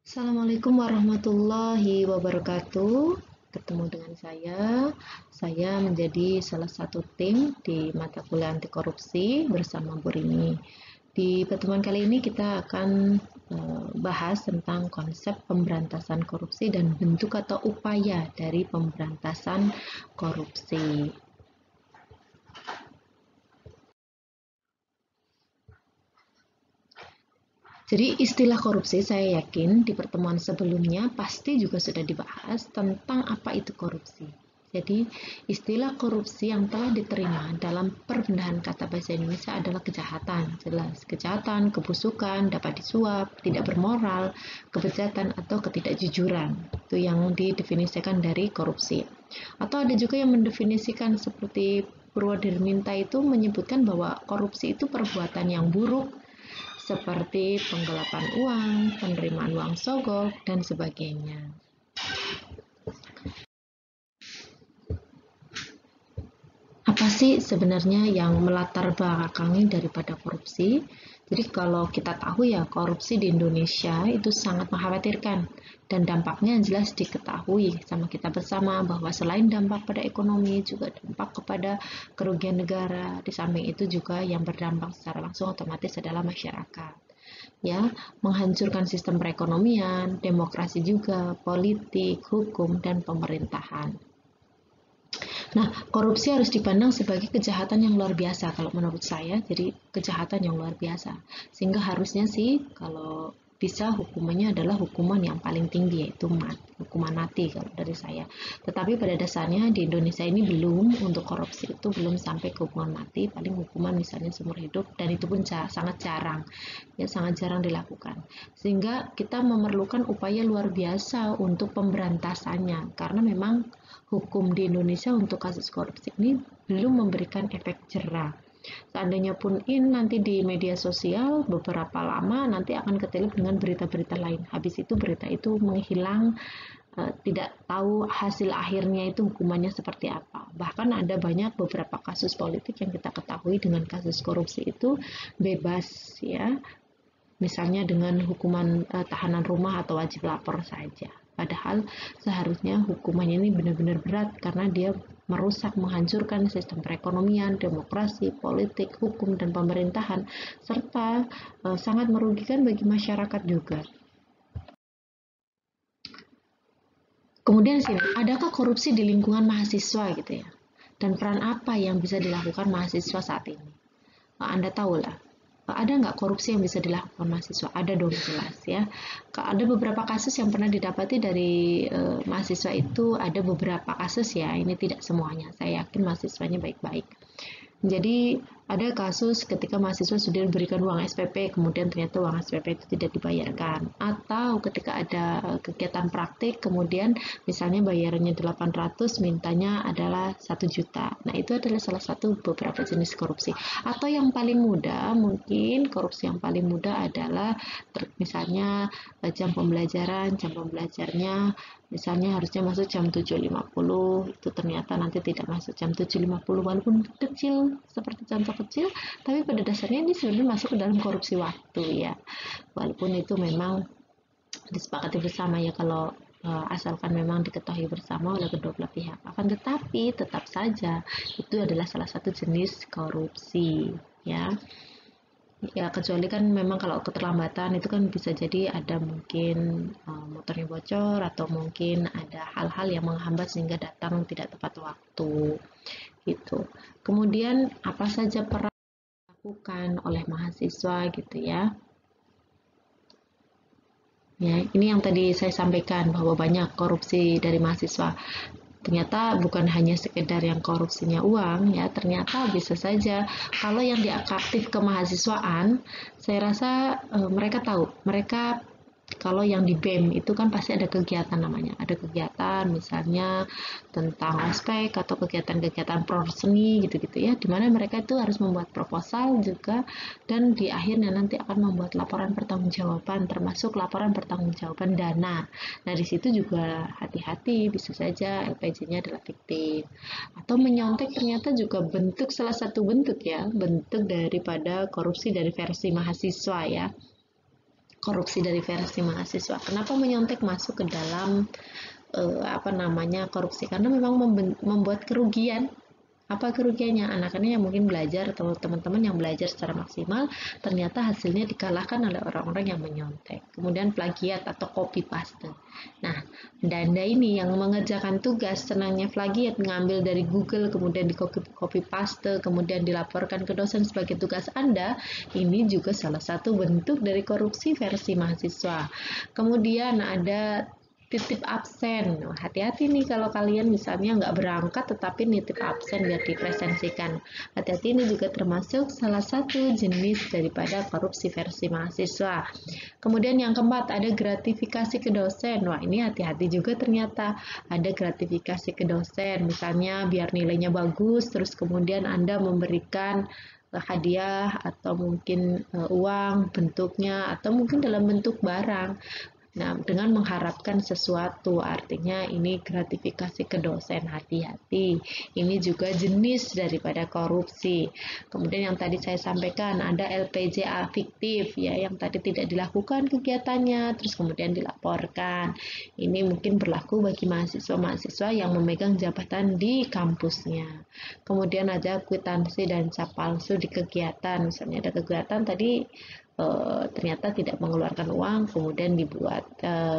Assalamualaikum warahmatullahi wabarakatuh. Ketemu dengan saya menjadi salah satu tim di mata kuliah anti korupsi bersama Bu Rini. Di pertemuan kali ini kita akan bahas tentang konsep pemberantasan korupsi dan bentuk atau upaya dari pemberantasan korupsi. Jadi istilah korupsi saya yakin di pertemuan sebelumnya pasti juga sudah dibahas tentang apa itu korupsi. Jadi istilah korupsi yang telah diterima dalam perbendaharaan kata bahasa Indonesia adalah kejahatan. Jelas, kejahatan, kebusukan, dapat disuap, tidak bermoral, kebejatan atau ketidakjujuran. Itu yang didefinisikan dari korupsi. Atau ada juga yang mendefinisikan seperti Purwodirminta itu menyebutkan bahwa korupsi itu perbuatan yang buruk seperti penggelapan uang, penerimaan uang sogok, dan sebagainya. Apa sih sebenarnya yang melatar belakangi daripada korupsi? Jadi kalau kita tahu ya, korupsi di Indonesia itu sangat mengkhawatirkan dan dampaknya jelas diketahui sama kita bersama bahwa selain dampak pada ekonomi juga dampak kepada kerugian negara. Di samping itu juga yang berdampak secara langsung otomatis adalah masyarakat. Ya, menghancurkan sistem perekonomian, demokrasi juga, politik, hukum, dan pemerintahan. Nah, korupsi harus dipandang sebagai kejahatan yang luar biasa kalau menurut saya, jadi kejahatan yang luar biasa. Sehingga harusnya sih kalau bisa hukumannya adalah hukuman yang paling tinggi yaitu hukuman mati kalau dari saya. Tetapi pada dasarnya di Indonesia ini belum untuk korupsi itu belum sampai ke hukuman mati, paling hukuman misalnya seumur hidup dan itu pun sangat jarang. Ya sangat jarang dilakukan. Sehingga kita memerlukan upaya luar biasa untuk pemberantasannya karena memang hukum di Indonesia untuk kasus korupsi ini belum memberikan efek jera. Seandainya pun ini nanti di media sosial beberapa lama nanti akan ketilip dengan berita-berita lain. Habis itu berita itu menghilang, tidak tahu hasil akhirnya itu hukumannya seperti apa. Bahkan ada banyak beberapa kasus politik yang kita ketahui dengan kasus korupsi itu bebas ya. Misalnya dengan hukuman tahanan rumah atau wajib lapor saja. Padahal seharusnya hukumannya ini benar-benar berat karena dia merusak, menghancurkan sistem perekonomian, demokrasi, politik, hukum, dan pemerintahan, serta sangat merugikan bagi masyarakat juga. Kemudian sini, adakah korupsi di lingkungan mahasiswa gitu ya? Dan peran apa yang bisa dilakukan mahasiswa saat ini? Anda tahu lah, ada nggak korupsi yang bisa dilakukan mahasiswa? Ada dong jelas ya. Ada beberapa kasus yang pernah didapati dari mahasiswa itu ada beberapa kasus ya. Ini tidak semuanya. Saya yakin mahasiswanya baik-baik. Jadi ada kasus ketika mahasiswa sudah diberikan uang SPP, kemudian ternyata uang SPP itu tidak dibayarkan. Atau ketika ada kegiatan praktik, kemudian misalnya bayarannya 800, mintanya adalah 1 juta. Nah, itu adalah salah satu beberapa jenis korupsi. Atau yang paling mudah, mungkin korupsi yang paling mudah adalah misalnya jam pembelajarnya misalnya harusnya masuk jam 7.50, itu ternyata nanti tidak masuk jam 7.50 walaupun kecil seperti contoh kecil, tapi pada dasarnya ini sebenarnya masuk ke dalam korupsi waktu ya. Walaupun itu memang disepakati bersama ya kalau asalkan memang diketahui bersama oleh kedua belah pihak. Akan tetapi tetap saja itu adalah salah satu jenis korupsi ya. Ya, kecuali kan memang kalau keterlambatan itu kan bisa jadi ada mungkin motornya bocor atau mungkin ada hal-hal yang menghambat sehingga datang tidak tepat waktu gitu. Kemudian apa saja peran dilakukan oleh mahasiswa gitu ya. Ya, ini yang tadi saya sampaikan bahwa banyak korupsi dari mahasiswa. Ternyata bukan hanya sekedar yang korupsinya uang ya, ternyata bisa saja kalau yang diaktif kemahasiswaan, saya rasa mereka tahu, mereka kalau yang di BEM itu kan pasti ada kegiatan namanya, ada kegiatan misalnya tentang ospek atau kegiatan-kegiatan proseni gitu-gitu ya, dimana mereka itu harus membuat proposal juga dan di akhirnya nanti akan membuat laporan pertanggungjawaban termasuk laporan pertanggungjawaban dana. Nah di situ juga hati-hati, bisa saja LPJ-nya adalah fiktif atau menyontek ternyata juga bentuk salah satu bentuk ya, bentuk daripada korupsi dari versi mahasiswa ya. korupsi dari versi mahasiswa. Kenapa menyontek masuk ke dalam korupsi? Karena memang membuat kerugian. Apa kerugiannya? Anak-anak yang mungkin belajar atau teman-teman yang belajar secara maksimal ternyata hasilnya dikalahkan oleh orang-orang yang menyontek. Kemudian plagiat atau copy paste. Nah, Anda ini yang mengerjakan tugas senangnya plagiat, ngambil dari Google kemudian di copy paste kemudian dilaporkan ke dosen sebagai tugas Anda, ini juga salah satu bentuk dari korupsi versi mahasiswa. Kemudian ada titip absen. Hati-hati nih kalau kalian misalnya nggak berangkat tetapi nitip absen biar dipresensikan. Hati-hati, ini juga termasuk salah satu jenis daripada korupsi versi mahasiswa. Kemudian yang keempat ada gratifikasi ke dosen. Wah, ini hati-hati juga ternyata ada gratifikasi ke dosen. Misalnya biar nilainya bagus terus kemudian Anda memberikan hadiah atau mungkin uang bentuknya atau mungkin dalam bentuk barang. Nah, dengan mengharapkan sesuatu, artinya ini gratifikasi ke dosen, hati-hati. Ini juga jenis daripada korupsi. Kemudian yang tadi saya sampaikan, ada LPJA fiktif, ya, yang tadi tidak dilakukan kegiatannya, terus kemudian dilaporkan. Ini mungkin berlaku bagi mahasiswa-mahasiswa yang memegang jabatan di kampusnya. Kemudian ada kwitansi dan cap palsu di kegiatan. Misalnya ada kegiatan tadi ternyata tidak mengeluarkan uang, kemudian dibuat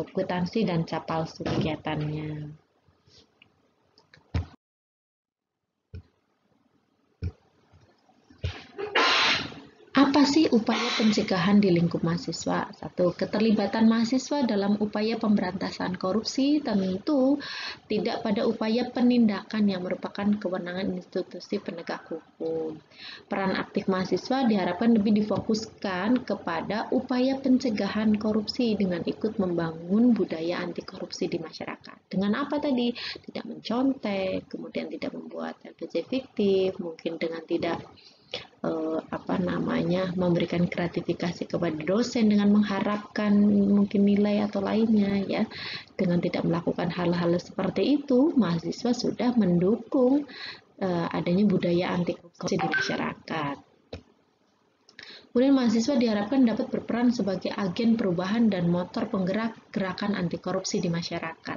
kwitansi dan cap palsu kegiatannya. Apa sih upaya pencegahan di lingkup mahasiswa? Satu, keterlibatan mahasiswa dalam upaya pemberantasan korupsi tentu tidak pada upaya penindakan yang merupakan kewenangan institusi penegak hukum. Peran aktif mahasiswa diharapkan lebih difokuskan kepada upaya pencegahan korupsi dengan ikut membangun budaya anti korupsi di masyarakat. Dengan apa tadi? Tidak mencontek, kemudian tidak membuat LPJ fiktif, mungkin dengan tidak memberikan gratifikasi kepada dosen dengan mengharapkan mungkin nilai atau lainnya, ya. Dengan tidak melakukan hal-hal seperti itu, mahasiswa sudah mendukung adanya budaya anti korupsi di masyarakat. Kemudian mahasiswa diharapkan dapat berperan sebagai agen perubahan dan motor penggerak gerakan anti korupsi di masyarakat.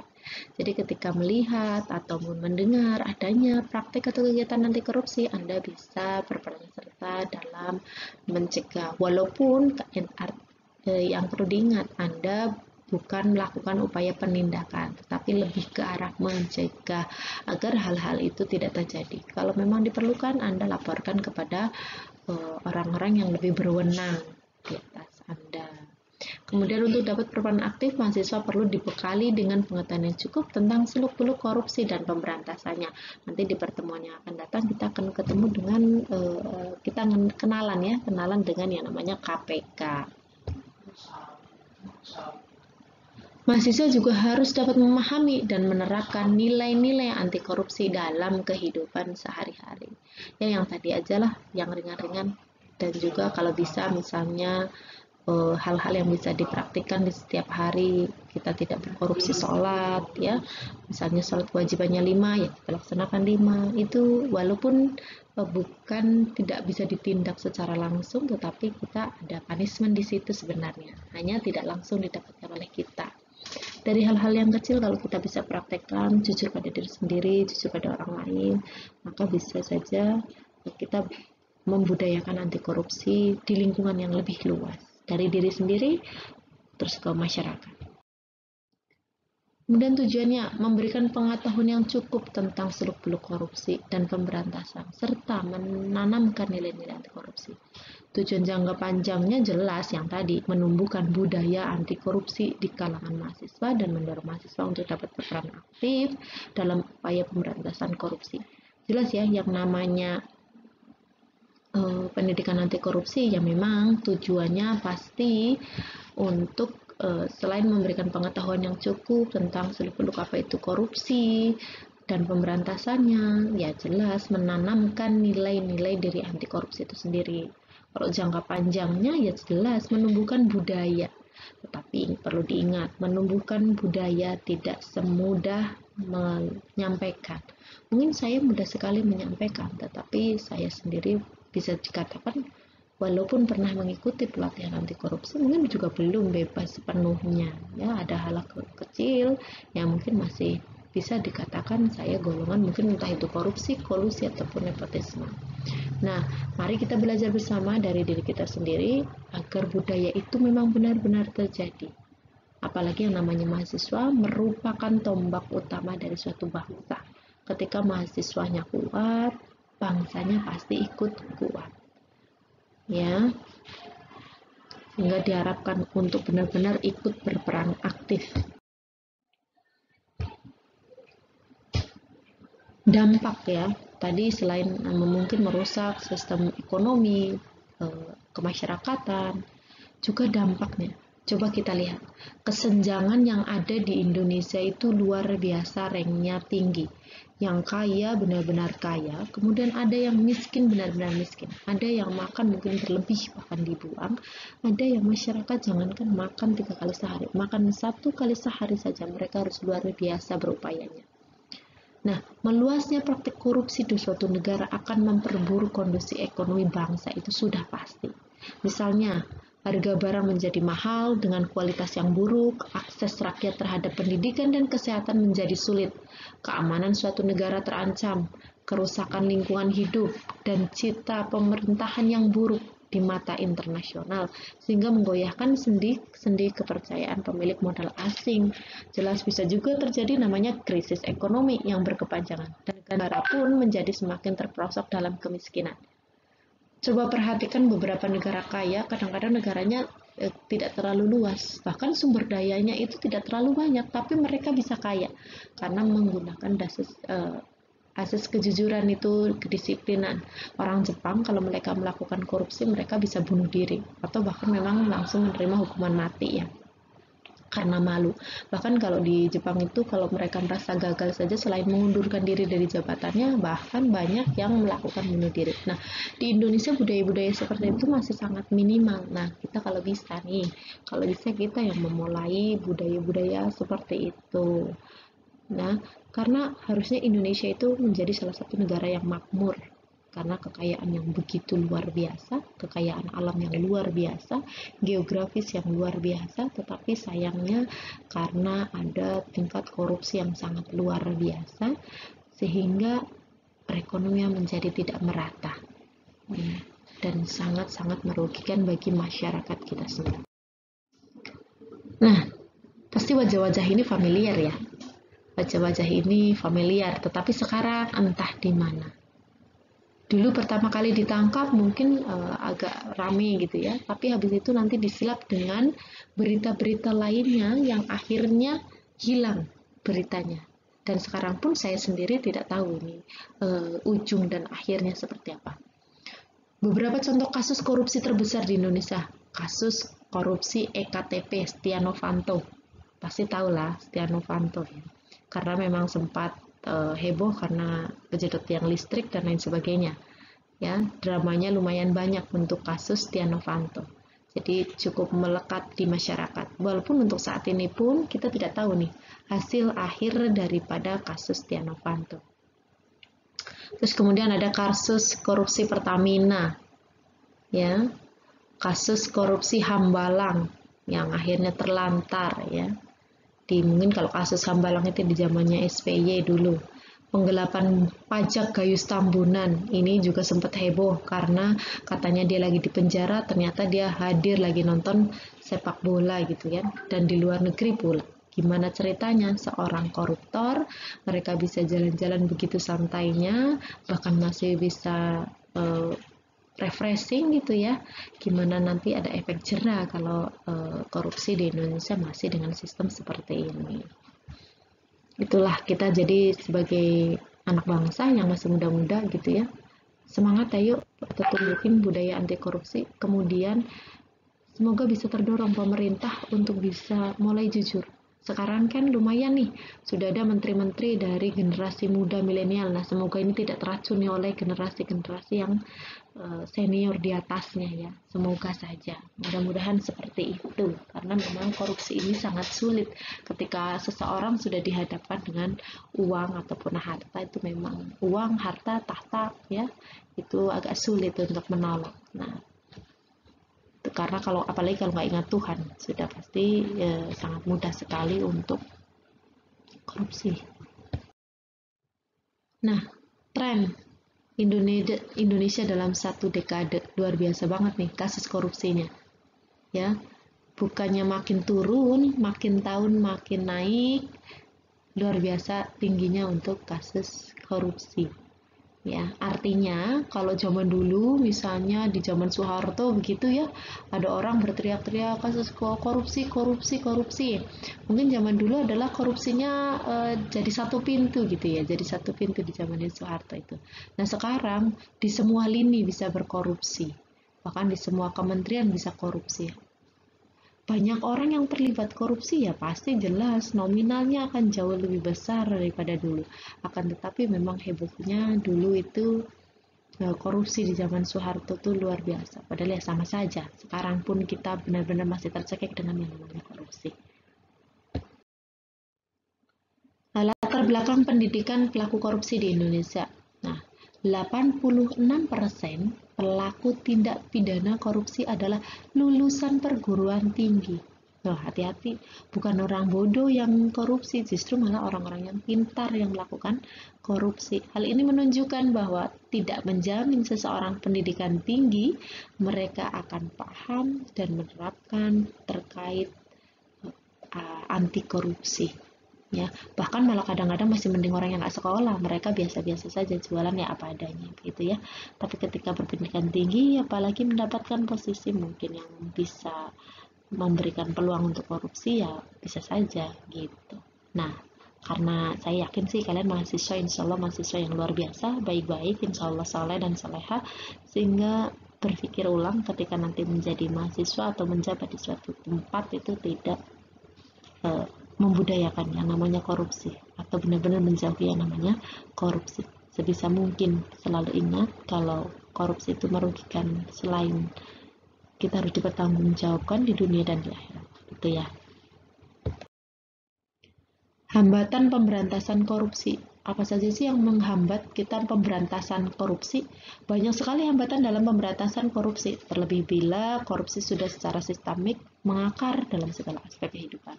Jadi ketika melihat atau mendengar adanya praktik atau kegiatan anti korupsi, Anda bisa berperan serta dalam mencegah. Walaupun yang perlu diingat, Anda bukan melakukan upaya penindakan, tetapi lebih ke arah mencegah agar hal-hal itu tidak terjadi. Kalau memang diperlukan, Anda laporkan kepada orang-orang yang lebih berwenang di atas Anda. Kemudian untuk dapat berperan aktif, mahasiswa perlu dibekali dengan pengetahuan yang cukup tentang seluk-beluk korupsi dan pemberantasannya. Nanti di pertemuan yang akan datang kita akan ketemu dengan kenalan dengan yang namanya KPK. Mahasiswa juga harus dapat memahami dan menerapkan nilai-nilai anti korupsi dalam kehidupan sehari-hari. Ya, yang tadi aja lah, yang ringan-ringan. Dan juga kalau bisa misalnya hal-hal yang bisa dipraktikkan di setiap hari, kita tidak berkorupsi sholat, ya. Misalnya sholat kewajibannya 5, ya kita laksanakan 5. Itu walaupun bukan tidak bisa ditindak secara langsung, tetapi kita ada punishment di situ sebenarnya. Hanya tidak langsung didapatkan oleh kita. Dari hal-hal yang kecil kalau kita bisa praktekkan, jujur pada diri sendiri, jujur pada orang lain, maka bisa saja kita membudayakan anti korupsi di lingkungan yang lebih luas, dari diri sendiri terus ke masyarakat. Kemudian tujuannya memberikan pengetahuan yang cukup tentang seluk-beluk korupsi dan pemberantasan, serta menanamkan nilai-nilai anti korupsi. Tujuan jangka panjangnya jelas yang tadi, menumbuhkan budaya anti korupsi di kalangan mahasiswa dan mendorong mahasiswa untuk dapat berperan aktif dalam upaya pemberantasan korupsi. Jelas ya, yang namanya pendidikan anti korupsi ya memang tujuannya pasti untuk selain memberikan pengetahuan yang cukup tentang seluk-beluk apa itu korupsi dan pemberantasannya, ya jelas menanamkan nilai-nilai dari anti korupsi itu sendiri. Kalau jangka panjangnya ya jelas menumbuhkan budaya. Tetapi perlu diingat, menumbuhkan budaya tidak semudah menyampaikan. Mungkin saya mudah sekali menyampaikan, tetapi saya sendiri bisa dikatakan walaupun pernah mengikuti pelatihan anti korupsi mungkin juga belum bebas sepenuhnya ya, ada hal kecil yang mungkin masih bisa dikatakan saya golongan mungkin entah itu korupsi, kolusi ataupun nepotisme. Nah, mari kita belajar bersama dari diri kita sendiri agar budaya itu memang benar-benar terjadi. Apalagi yang namanya mahasiswa merupakan tombak utama dari suatu bangsa. Ketika mahasiswanya kuat, bangsanya pasti ikut kuat. Ya, sehingga diharapkan untuk benar-benar ikut berperan aktif. Dampak ya, tadi selain mungkin merusak sistem ekonomi, kemasyarakatan, juga dampaknya. Coba kita lihat, kesenjangan yang ada di Indonesia itu luar biasa, ranknya tinggi. Yang kaya benar-benar kaya, kemudian ada yang miskin benar-benar miskin. Ada yang makan mungkin berlebih bahkan dibuang, ada yang masyarakat jangankan makan 3 kali sehari, makan 1 kali sehari saja mereka harus luar biasa berupayanya. Nah, meluasnya praktik korupsi di suatu negara akan memperburuk kondisi ekonomi bangsa itu sudah pasti. Misalnya, harga barang menjadi mahal dengan kualitas yang buruk, akses rakyat terhadap pendidikan dan kesehatan menjadi sulit, keamanan suatu negara terancam, kerusakan lingkungan hidup, dan citra pemerintahan yang buruk di mata internasional, sehingga menggoyahkan sendi kepercayaan pemilik modal asing. Jelas bisa juga terjadi namanya krisis ekonomi yang berkepanjangan, dan negara pun menjadi semakin terperosok dalam kemiskinan. Coba perhatikan beberapa negara kaya, kadang-kadang negaranya tidak terlalu luas, bahkan sumber dayanya itu tidak terlalu banyak, tapi mereka bisa kaya karena menggunakan asas kejujuran itu, kedisiplinan. Orang Jepang kalau mereka melakukan korupsi mereka bisa bunuh diri atau bahkan memang langsung menerima hukuman mati ya, karena malu. Bahkan kalau di Jepang itu kalau mereka merasa gagal saja, selain mengundurkan diri dari jabatannya, bahkan banyak yang melakukan bunuh diri. Nah, di Indonesia budaya-budaya seperti itu masih sangat minimal. Nah, kita kalau bisa kita yang memulai budaya-budaya seperti itu. Nah, karena harusnya Indonesia itu menjadi salah satu negara yang makmur karena kekayaan yang begitu luar biasa, kekayaan alam yang luar biasa, geografis yang luar biasa, tetapi sayangnya karena ada tingkat korupsi yang sangat luar biasa, sehingga perekonomian menjadi tidak merata dan sangat-sangat merugikan bagi masyarakat kita semua. Nah, pasti wajah-wajah ini familiar ya. Wajah-wajah ini familiar, tetapi sekarang entah di mana. Dulu pertama kali ditangkap mungkin agak rame gitu ya, tapi habis itu nanti disilap dengan berita-berita lainnya yang akhirnya hilang beritanya. Dan sekarang pun saya sendiri tidak tahu ini ujung dan akhirnya seperti apa. Beberapa contoh kasus korupsi terbesar di Indonesia, kasus korupsi EKTP Setia Novanto. Pasti tahulah Setia Novanto ya. Karena memang sempat heboh karena kejedot tiang listrik dan lain sebagainya. Ya, dramanya lumayan banyak untuk kasus Setia Novanto. Jadi cukup melekat di masyarakat. Walaupun untuk saat ini pun kita tidak tahu nih hasil akhir daripada kasus Setia Novanto. Terus kemudian ada kasus korupsi Pertamina. Ya. Kasus korupsi Hambalang yang akhirnya terlantar ya. Mungkin kalau kasus Hambalang itu di zamannya SBY dulu. Penggelapan pajak Gayus Tambunan ini juga sempat heboh karena katanya dia lagi di penjara, ternyata dia hadir lagi nonton sepak bola gitu ya, dan di luar negeri pula. Gimana ceritanya seorang koruptor mereka bisa jalan-jalan begitu santainya, bahkan masih bisa refreshing gitu ya. Gimana nanti ada efek jera kalau korupsi di Indonesia masih dengan sistem seperti ini. Itulah kita jadi sebagai anak bangsa yang masih muda-muda gitu ya, semangat ayo kita tumbuhin budaya anti korupsi, kemudian semoga bisa terdorong pemerintah untuk bisa mulai jujur. Sekarang kan lumayan nih, sudah ada menteri-menteri dari generasi muda milenial. Nah, semoga ini tidak teracuni oleh generasi-generasi yang senior di atasnya ya. Semoga saja. Mudah-mudahan seperti itu. Karena memang korupsi ini sangat sulit. Ketika seseorang sudah dihadapkan dengan uang ataupun harta, itu memang uang, harta, tahta ya, itu agak sulit untuk menolong. Nah, karena apalagi kalau nggak ingat Tuhan, sudah pasti sangat mudah sekali untuk korupsi. Nah, tren Indonesia dalam 1 dekade luar biasa banget nih kasus korupsinya, ya. Bukannya makin turun, makin tahun makin naik, luar biasa tingginya untuk kasus korupsi. Ya, artinya kalau zaman dulu misalnya di zaman Soeharto begitu ya, ada orang berteriak-teriak kasus korupsi, korupsi, korupsi. Mungkin zaman dulu adalah korupsinya jadi satu pintu gitu ya, jadi satu pintu di zaman Soeharto itu. Nah, sekarang di semua lini bisa berkorupsi. Bahkan di semua kementerian bisa korupsi. Banyak orang yang terlibat korupsi ya pasti jelas nominalnya akan jauh lebih besar daripada dulu. Akan tetapi memang hebohnya dulu itu korupsi di zaman Soeharto tuh luar biasa. Padahal ya sama saja. Sekarang pun kita benar-benar masih tercekik dengan yang namanya korupsi. Nah, latar belakang pendidikan pelaku korupsi di Indonesia. Nah, 86% pelaku tindak pidana korupsi adalah lulusan perguruan tinggi. Loh, hati-hati, bukan orang bodoh yang korupsi, justru malah orang-orang yang pintar yang melakukan korupsi. Hal ini menunjukkan bahwa tidak menjamin seseorang pendidikan tinggi, mereka akan paham dan menerapkan terkait anti korupsi. Ya, bahkan malah kadang-kadang masih mending orang yang nggak sekolah, mereka biasa-biasa saja jualan ya apa adanya gitu ya. Tapi ketika berpendidikan tinggi, apalagi mendapatkan posisi mungkin yang bisa memberikan peluang untuk korupsi, ya bisa saja gitu. Nah, karena saya yakin sih kalian mahasiswa, insya Allah mahasiswa yang luar biasa, baik-baik, insya Allah saleh dan saleha, sehingga berpikir ulang ketika nanti menjadi mahasiswa atau menjabat di suatu tempat itu tidak membudayakan yang namanya korupsi atau benar-benar menjauhi yang namanya korupsi. Sebisa mungkin selalu ingat kalau korupsi itu merugikan, selain kita harus dipertanggungjawabkan di dunia dan di akhirat. Itu ya. Hambatan pemberantasan korupsi. Apa saja sih yang menghambat kita pemberantasan korupsi? Banyak sekali hambatan dalam pemberantasan korupsi, terlebih bila korupsi sudah secara sistemik mengakar dalam segala aspek kehidupan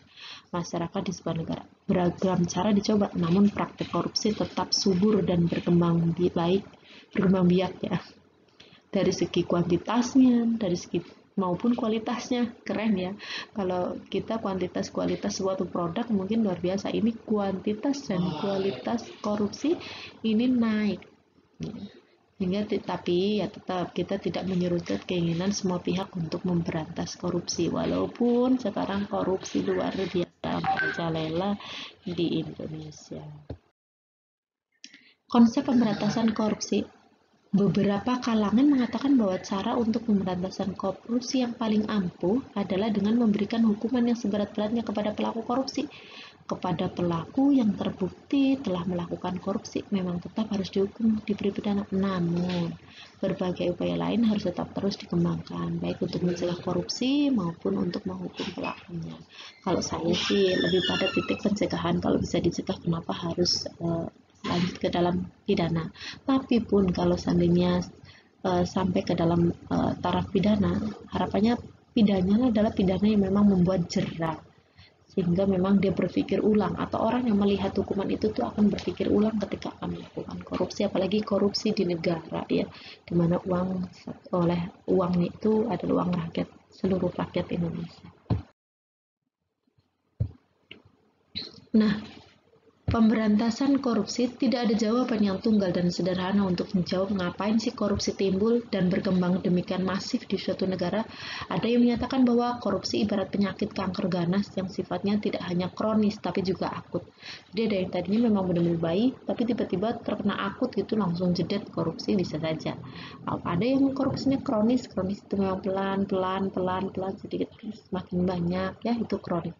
masyarakat di sebuah negara. Beragam cara dicoba, namun praktik korupsi tetap subur dan berkembang biak ya. Dari segi kuantitasnya, dari segi maupun kualitasnya, keren ya. Kalau kita kuantitas kualitas suatu produk mungkin luar biasa, ini kuantitas dan kualitas korupsi ini naik. Hingga tapi ya tetap kita tidak menyerutut keinginan semua pihak untuk memberantas korupsi, walaupun sekarang korupsi luar biasa merajalela di Indonesia. Konsep pemberantasan korupsi. Beberapa kalangan mengatakan bahwa cara untuk pemberantasan korupsi yang paling ampuh adalah dengan memberikan hukuman yang seberat-beratnya kepada pelaku korupsi. Kepada pelaku yang terbukti telah melakukan korupsi memang tetap harus dihukum, diberi pidana. Namun, berbagai upaya lain harus tetap terus dikembangkan, baik untuk mencegah korupsi maupun untuk menghukum pelakunya. Kalau saya sih lebih pada titik pencegahan, kalau bisa dicegah kenapa harus lanjut ke dalam pidana. Tapi pun kalau seandainya sampai ke dalam taraf pidana, harapannya pidananya adalah pidana yang memang membuat jera, sehingga memang dia berpikir ulang, atau orang yang melihat hukuman itu tuh akan berpikir ulang ketika akan melakukan korupsi, apalagi korupsi di negara ya, dimana uangnya itu adalah uang rakyat, seluruh rakyat Indonesia. Nah, pemberantasan korupsi tidak ada jawaban yang tunggal dan sederhana untuk menjawab ngapain sih korupsi timbul dan berkembang demikian masif di suatu negara. Ada yang menyatakan bahwa korupsi ibarat penyakit kanker ganas yang sifatnya tidak hanya kronis tapi juga akut. Jadi ada yang tadinya memang benar-benar baik tapi tiba-tiba terkena akut gitu langsung jedet korupsi, bisa saja. Ada yang korupsinya kronis itu memang pelan sedikit semakin banyak ya, itu kronis.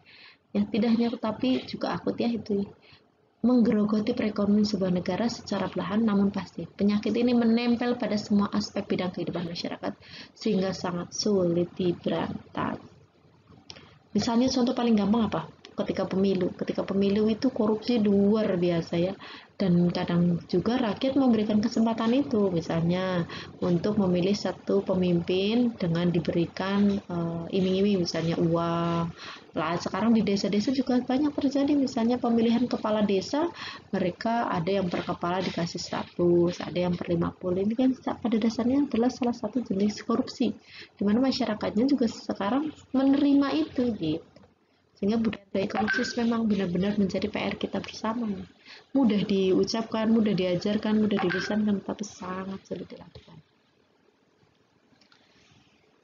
Ya tidak hanya tapi juga akut ya, itu menggerogoti perekonomian sebuah negara secara perlahan namun pasti. Penyakit ini menempel pada semua aspek bidang kehidupan masyarakat sehingga sangat sulit diberantas. Misalnya contoh paling gampang apa? ketika pemilu itu korupsi luar biasa ya, dan kadang juga rakyat memberikan kesempatan itu, misalnya untuk memilih satu pemimpin dengan diberikan iming-iming, misalnya uang lah. Sekarang di desa-desa juga banyak terjadi, misalnya pemilihan kepala desa, mereka ada yang per kepala dikasih 100, ada yang per 50. Ini kan pada dasarnya adalah salah satu jenis korupsi, dimana masyarakatnya juga sekarang menerima itu gitu. Sehingga budaya korupsi memang benar-benar menjadi PR kita bersama. Mudah diucapkan, mudah diajarkan, mudah dilisankan, tapi sangat sulit dilakukan.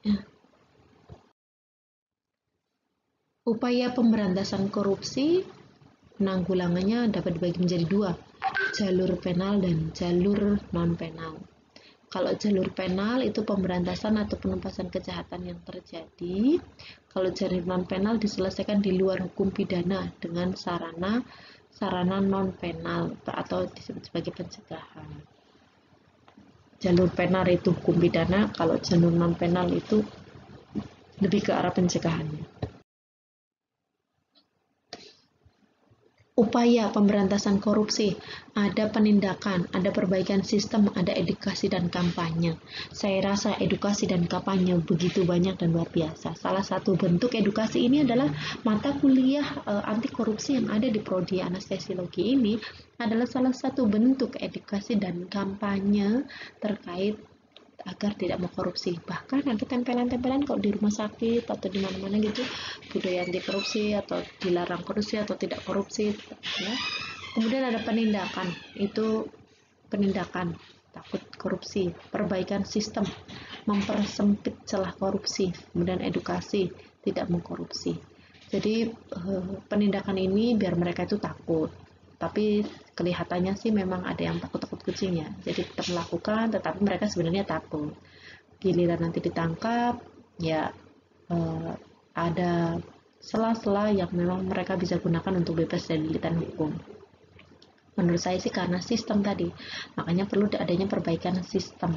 Ya. Upaya pemberantasan korupsi, penanggulangannya dapat dibagi menjadi dua, jalur penal dan jalur non-penal. Kalau jalur penal itu pemberantasan atau penumpasan kejahatan yang terjadi. Kalau jalur non-penal diselesaikan di luar hukum pidana dengan sarana non-penal atau disebut sebagai pencegahan. Jalur penal itu hukum pidana, kalau jalur non-penal itu lebih ke arah pencegahannya. Upaya pemberantasan korupsi, ada penindakan, ada perbaikan sistem, ada edukasi dan kampanye. Saya rasa edukasi dan kampanye begitu banyak dan luar biasa. Salah satu bentuk edukasi ini adalah mata kuliah anti korupsi yang ada di prodi anestesiologi ini adalah salah satu bentuk edukasi dan kampanye terkait agar tidak mau korupsi. Bahkan ada tempelan-tempelan kalau di rumah sakit atau di mana-mana gitu, budaya anti korupsi atau dilarang korupsi atau tidak korupsi ya. Kemudian ada penindakan, itu penindakan takut korupsi, perbaikan sistem, mempersempit celah korupsi, kemudian edukasi tidak mengkorupsi. Jadi penindakan ini biar mereka itu takut, tapi kelihatannya sih memang ada yang takut-takut kucing ya, jadi tetap melakukan tetapi mereka sebenarnya takut. Giliran nanti ditangkap ya ada sela-sela yang memang mereka bisa gunakan untuk bebas dari lilitan hukum. Menurut saya sih karena sistem tadi, makanya perlu adanya perbaikan sistem,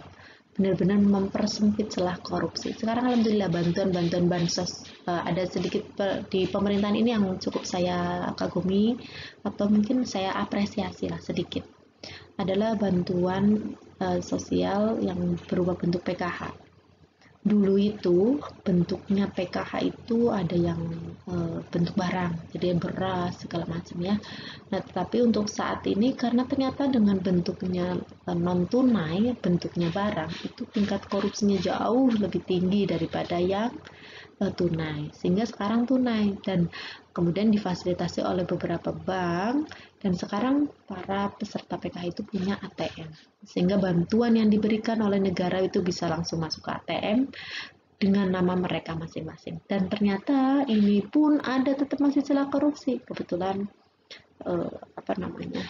benar-benar mempersempit celah korupsi. Sekarang alhamdulillah bantuan bansos ada sedikit di pemerintahan ini yang cukup saya kagumi atau mungkin saya apresiasi lah sedikit, adalah bantuan sosial yang berupa bentuk PKH. Dulu itu bentuknya PKH itu ada yang bentuk barang, jadi beras segala macam ya. Nah, tetapi untuk saat ini karena ternyata dengan bentuknya non tunai, bentuknya barang, itu tingkat korupsinya jauh lebih tinggi daripada yang tunai, sehingga sekarang tunai dan kemudian difasilitasi oleh beberapa bank, dan sekarang para peserta PKH itu punya ATM, sehingga bantuan yang diberikan oleh negara itu bisa langsung masuk ke ATM dengan nama mereka masing-masing. Dan ternyata ini pun ada tetap masih celah korupsi. Kebetulan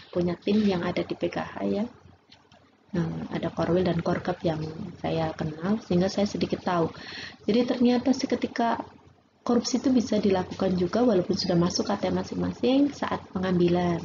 punya tim yang ada di PKH ya. Ada Korwil dan Korkap yang saya kenal, sehingga saya sedikit tahu. Jadi ternyata ketika korupsi itu bisa dilakukan juga walaupun sudah masuk ATM masing-masing saat pengambilan,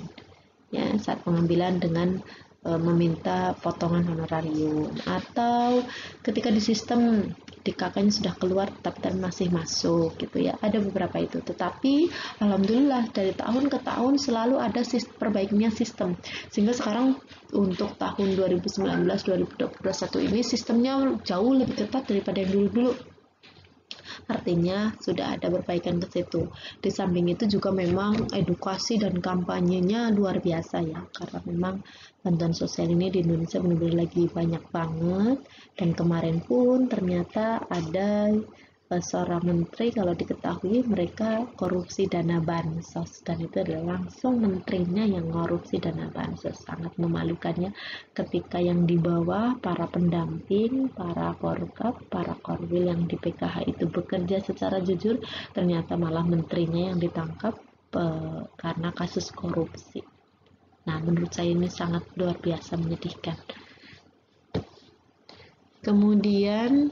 ya, saat pengambilan dengan meminta potongan honorarium, atau ketika di sistem di kakaknya sudah keluar tapi masih masuk gitu ya, ada beberapa itu. Tetapi alhamdulillah dari tahun ke tahun selalu ada perbaikannya sistem, sehingga sekarang untuk tahun 2019-2021 ini sistemnya jauh lebih ketat daripada yang dulu-dulu. Artinya sudah ada perbaikan ke situ. Di samping itu juga memang edukasi dan kampanyenya luar biasa ya, karena memang bantuan sosial ini di Indonesia benar-benar lagi banyak banget. Dan kemarin pun ternyata ada seorang menteri, kalau diketahui mereka korupsi dana bansos, dan itu adalah langsung menterinya yang korupsi dana bansos. Sangat memalukannya ketika yang di bawah para pendamping, para korkap, para korwil yang di PKH itu bekerja secara jujur, ternyata malah menterinya yang ditangkap karena kasus korupsi. Nah, menurut saya ini sangat luar biasa menyedihkan. Kemudian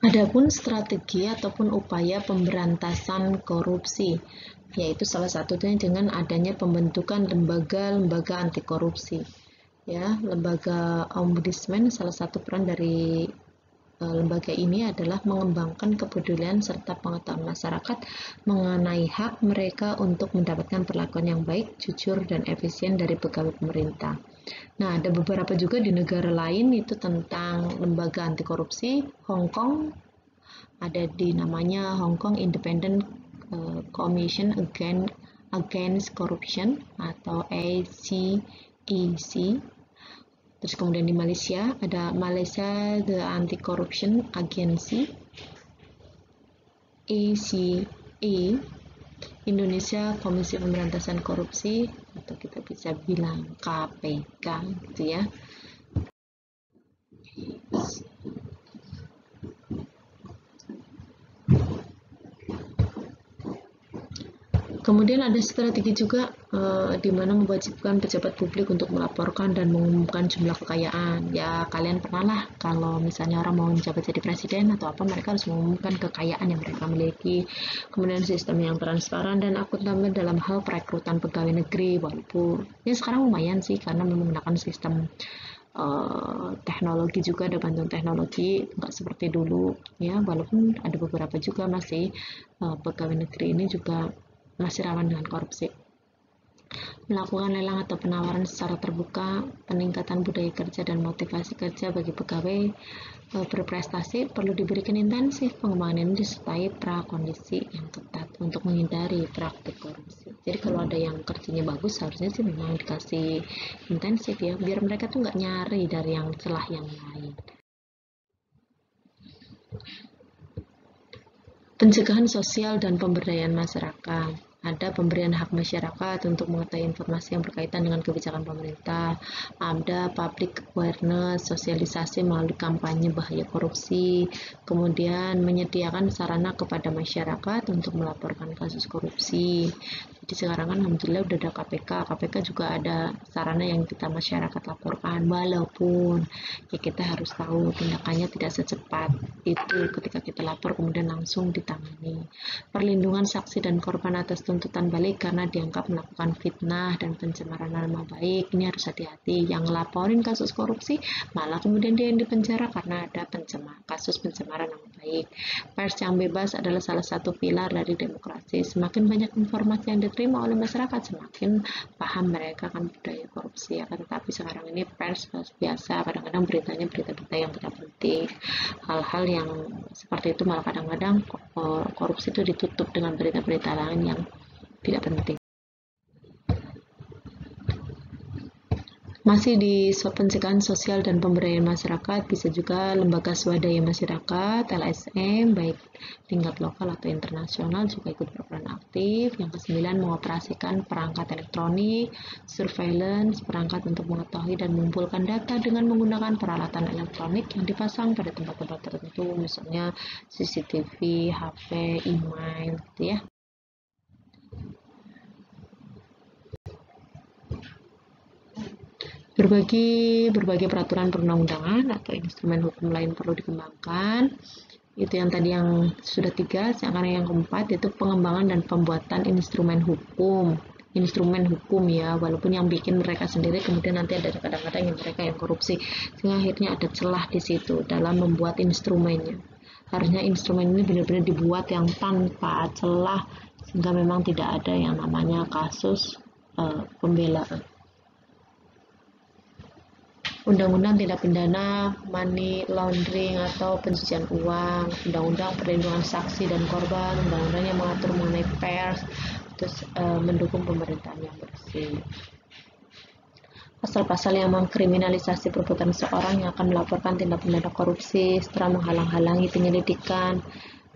adapun strategi ataupun upaya pemberantasan korupsi, yaitu salah satunya dengan adanya pembentukan lembaga-lembaga anti korupsi. Ya, lembaga ombudsman salah satu peran dari lembaga ini adalah mengembangkan kepedulian serta pengetahuan masyarakat mengenai hak mereka untuk mendapatkan perlakuan yang baik, jujur, dan efisien dari pegawai pemerintah. Nah, ada beberapa juga di negara lain itu tentang lembaga anti korupsi. Hong Kong ada di namanya Hong Kong Independent Commission Against Corruption atau ACEC. Terus kemudian di Malaysia ada Malaysia The Anti-Corruption Agency, ACA. Indonesia Komisi Pemberantasan Korupsi, atau kita bisa bilang KPK gitu ya. Kemudian ada strategi juga di mana mewajibkan pejabat publik untuk melaporkan dan mengumumkan jumlah kekayaan. Ya, kalian pernah lah kalau misalnya orang mau menjabat jadi presiden atau apa, mereka harus mengumumkan kekayaan yang mereka miliki. Kemudian sistem yang transparan dan akuntabel dalam hal perekrutan pegawai negeri, walaupun ya sekarang lumayan sih karena menggunakan sistem teknologi juga, ada bantuan teknologi, nggak seperti dulu ya, walaupun ada beberapa juga masih pegawai negeri ini juga masih rawan dengan korupsi. Melakukan lelang atau penawaran secara terbuka, peningkatan budaya kerja dan motivasi kerja bagi pegawai berprestasi perlu diberikan intensif. Pengembangan ini disertai prakondisi yang ketat untuk menghindari praktik korupsi. Jadi kalau ada yang kerjanya bagus, harusnya sih memang dikasih intensif ya, biar mereka tuh nggak nyari dari yang celah yang lain. Pencegahan sosial dan pemberdayaan masyarakat. Ada pemberian hak masyarakat untuk mengetahui informasi yang berkaitan dengan kebijakan pemerintah. Ada public awareness, sosialisasi melalui kampanye bahaya korupsi. Kemudian menyediakan sarana kepada masyarakat untuk melaporkan kasus korupsi. Jadi sekarang kan alhamdulillah udah ada KPK. KPK juga ada sarana yang kita masyarakat laporkan, walaupun ya kita harus tahu tindakannya tidak secepat itu ketika kita lapor kemudian langsung ditangani. Perlindungan saksi dan korban atas tuntutan balik karena dianggap melakukan fitnah dan pencemaran nama baik. Ini harus hati-hati, yang laporin kasus korupsi malah kemudian dia yang dipenjara karena ada kasus pencemaran nama baik. Pers yang bebas adalah salah satu pilar dari demokrasi. Semakin banyak informasi yang diterima oleh masyarakat, semakin paham mereka akan budaya korupsi. Akan tetapi sekarang ini pers biasa, kadang-kadang beritanya berita-berita yang tidak penting. Hal-hal yang seperti itu malah kadang-kadang korupsi itu ditutup dengan berita-berita lain yang tidak penting. Masih di pencegahan sosial dan pemberdayaan masyarakat, bisa juga lembaga swadaya masyarakat LSM baik tingkat lokal atau internasional juga ikut berperan aktif. Yang ke-9, mengoperasikan perangkat elektronik, surveillance, perangkat untuk mengetahui dan mengumpulkan data dengan menggunakan peralatan elektronik yang dipasang pada tempat-tempat tertentu, misalnya CCTV, HP, email gitu ya. Berbagai peraturan perundang-undangan atau instrumen hukum lain perlu dikembangkan. Itu yang tadi yang sudah 3. Sekarang yang keempat yaitu pengembangan dan pembuatan instrumen hukum ya, walaupun yang bikin mereka sendiri, kemudian nanti ada kadang-kadang yang mereka yang korupsi, sehingga akhirnya ada celah di situ dalam membuat instrumennya. Harusnya instrumen ini benar-benar dibuat yang tanpa celah sehingga memang tidak ada yang namanya kasus pembelaan. Undang-undang tindak pidana money laundering atau pencucian uang, undang-undang perlindungan saksi dan korban, undang-undang yang mengatur mengenai pers, terus mendukung pemerintahan yang bersih. Pasal-pasal yang mengkriminalisasi perbuatan seorang yang akan melaporkan tindak pidana korupsi setelah menghalang-halangi penyelidikan,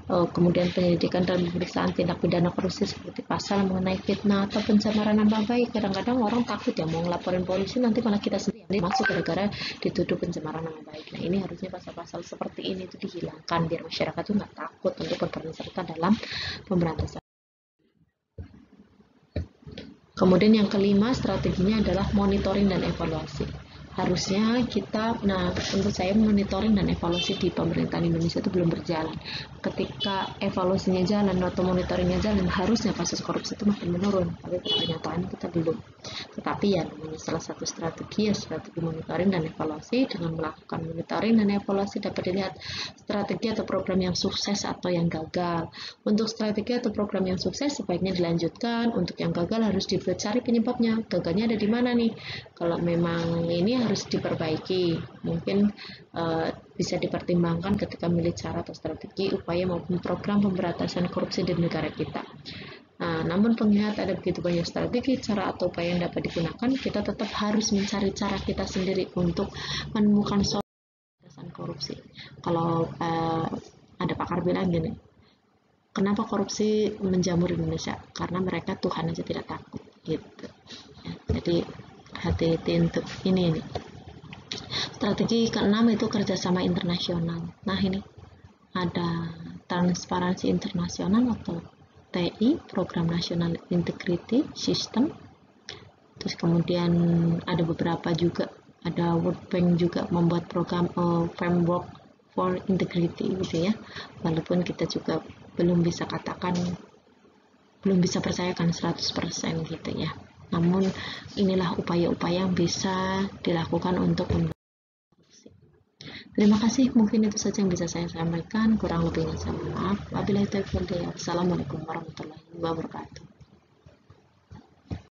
kemudian penyelidikan dan pemeriksaan tindak pidana korupsi seperti pasal mengenai fitnah atau pencemaran nama baik. Kadang-kadang orang takut ya mau ngelaporin polisi, nanti malah kita sendiri masuk gara-gara dituduh pencemaran nama baik. Nah, ini harusnya pasal-pasal seperti ini itu dihilangkan biar masyarakat tuh nggak takut untuk berperan serta dalam pemberantasan. Kemudian yang kelima, strateginya adalah monitoring dan evaluasi. harusnya kita, nah untuk saya monitoring dan evaluasi di pemerintahan Indonesia itu belum berjalan. Ketika evaluasinya jalan atau monitoringnya jalan, harusnya kasus korupsi itu makin menurun, tapi pada kenyataannya kita belum. Tetapi ya namanya salah satu strategi ya strategi monitoring dan evaluasi. Dengan melakukan monitoring dan evaluasi dapat dilihat strategi atau program yang sukses atau yang gagal. Untuk strategi atau program yang sukses sebaiknya dilanjutkan, untuk yang gagal harus dicari penyebabnya, gagalnya ada di mana nih. Kalau memang ini harus diperbaiki, mungkin bisa dipertimbangkan ketika milih cara atau strategi, upaya maupun program pemberantasan korupsi di negara kita. Nah, namun pengingat ada begitu banyak strategi, cara atau upaya yang dapat digunakan, kita tetap harus mencari cara kita sendiri untuk menemukan solusi pemberantasan korupsi. Kalau ada pakar bilang gini, kenapa korupsi menjamur di Indonesia? Karena mereka Tuhan aja tidak takut, gitu. Ya, jadi hati-hati untuk ini. Strategi keenam itu kerjasama internasional. Nah ini ada transparansi internasional atau TI, Program National Integrity System. Terus kemudian ada beberapa juga, ada World Bank juga membuat program framework for integrity gitu ya. Walaupun kita juga belum bisa katakan, belum bisa percayakan 100% gitu ya. Namun inilah upaya-upaya yang bisa dilakukan untuk membantu. Terima kasih, mungkin itu saja yang bisa saya sampaikan. Kurang lebihnya saya mohon maaf. Wabillahi taufiq wal hidayah. Wassalamualaikum warahmatullahi wabarakatuh.